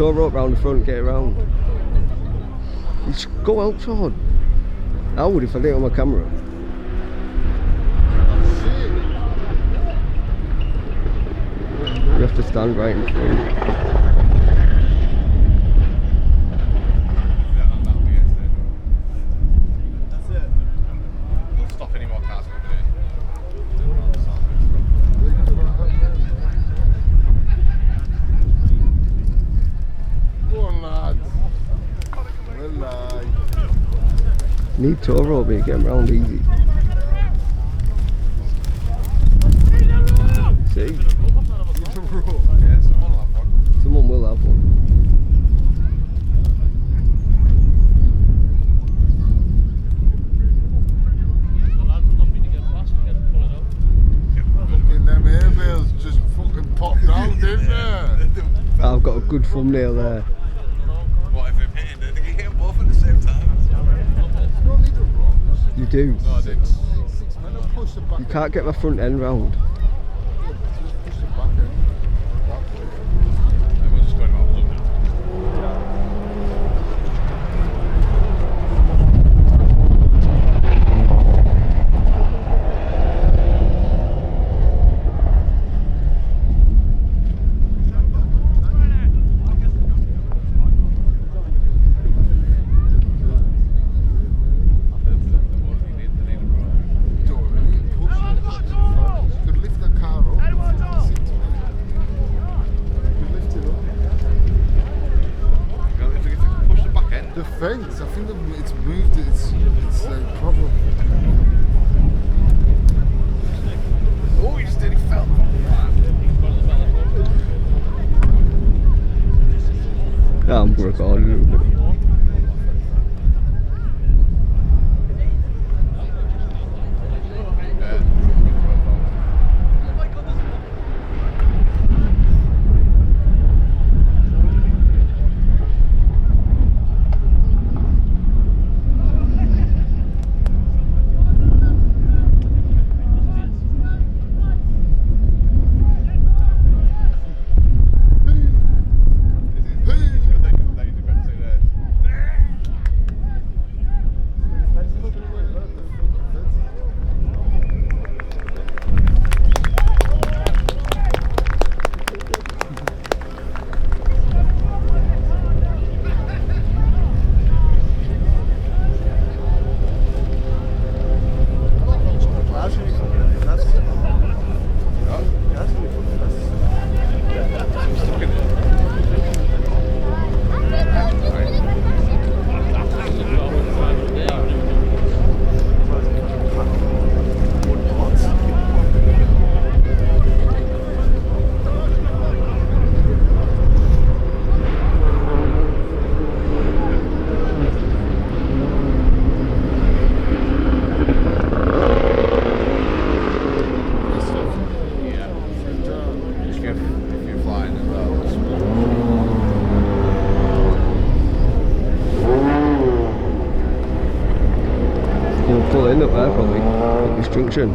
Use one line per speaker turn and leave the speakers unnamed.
tow rope round the front, get around. You should go out, Sean. I would if I did it on my camera. You have to stand right in front. Need tow rope, but you get them round easy. See?
Yeah, someone will have one.
Someone will have one.
Fucking them airbails just fucking popped out, didn't they?
I've got a good thumbnail there.
What if I'm hitting it? They get both at the same time. You don't need a rock.
You do.
No, I didn't.
You can't get my front end round.
Push the back end. That way. I was just going about looking. The fence, I think it's moved, it's like proper. Oh, he just did, he fell.
I'm recording a little bit. Pull in up there probably at this junction.